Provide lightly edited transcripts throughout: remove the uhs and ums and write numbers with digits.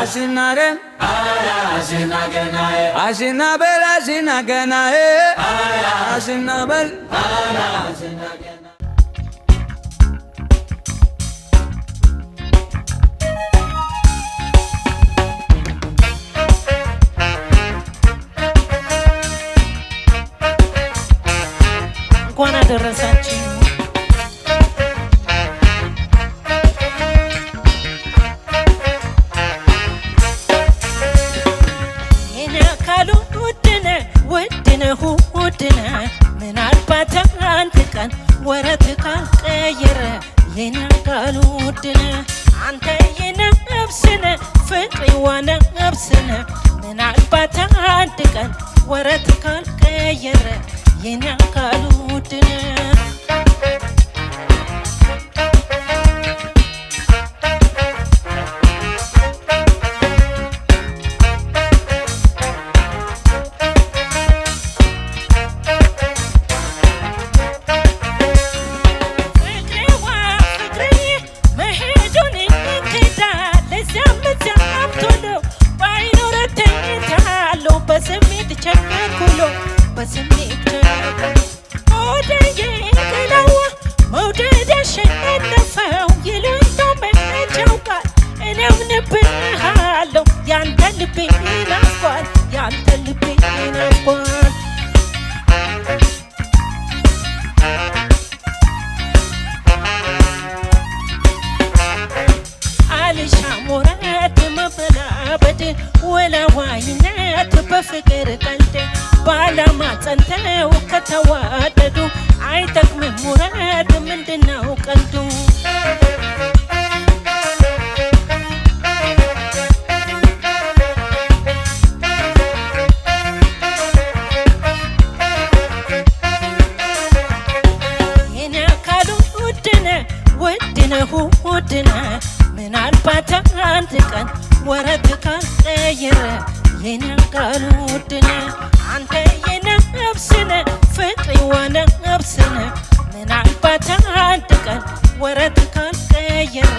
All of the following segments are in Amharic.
Asinare, Asinaganae, asinabel, asinaganae, asinabel, Asinaganae. እንኳን አደረሳችሁ። የኔ አካሉ ውድነህ ውድነህ ውድነህ ምናልባት አንድ ቀን ወረት ካልቀየረ የኔ አካሉ ውድነህ አንተ የኔ ነፍስነህ ፍቅሬዋ ነፍስነህ ምናልባት አንድ ቀን ወረት ካልቀየረ የኔ አካሉ ውድነህ በስሜት ቸኩሎ በስሜት ወደዬ ገላዋ መውደድ ያሸነፈው ይሉኝታው መቼው ቃል እኔው ንብሃለሁ ያንተ ልቤ ናፍቋል ያንተ ልቤ ናፍቋል አልሻም ወረት መበላበድ ወላዋይነት በፍቅር ቀልድ በዓላማ ጸንተው ከተዋደዱ አይጠቅምም ውረት ምንድነው ቀልዱ? የኔ አካሉ ውድነህ ውድነህ ውድነህ ምናልባት አንድ ቀን ወረት ካልቀየረ የኔ አካሉ ውድነህ አንተ የኔ ነፍስነህ ፍቅሬዋ ነፍስነህ ምናልባት አንድ ቀን ወረት ካልቀየረ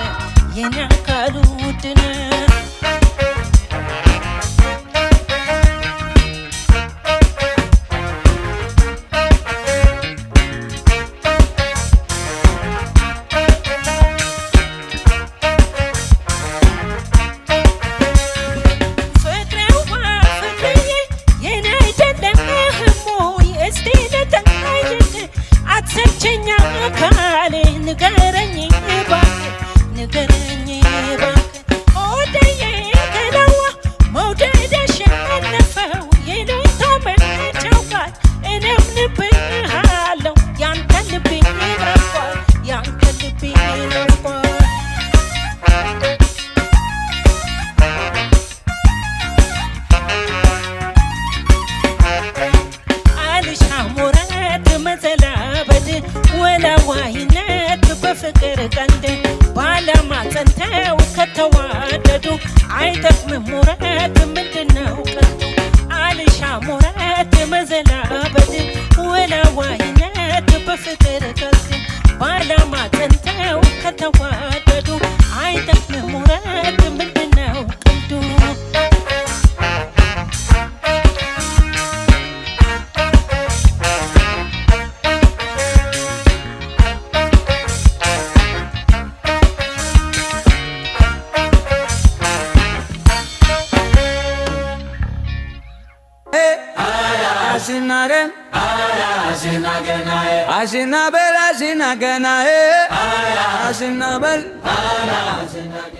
የኔ አካሉ ውድነህ አትሰልቸኛ አካሌ ንገረኝ እባክህ ንገረኝ እባክህ ወደዬ ገላዋ መውደድ ያሸነፈው ይሉኝታው መቼው ቃል እኔው ንብሃለሁ ያንተ ልቤ ናፍቋል ያንተ ልቤ ናፍቋል አልሻም ወረት መዘላበድ ወላዋይነት በፍቅር ቀልድ በዓላማ ጸንተው ከተዋደዱ አይጠቅምም ውረት ምንድነው ቀልዱ? አልሻም ወረት መዘላበድ ወላዋይነት በፍቅር ቀልድ በዓላማ ጸንተው ከተዋደዱ አይጠቅምም ውረት ምንድነው ቀልዱ? asinare, Asinaganae, asinabel, asinaganae, asinabel, Asinaganae.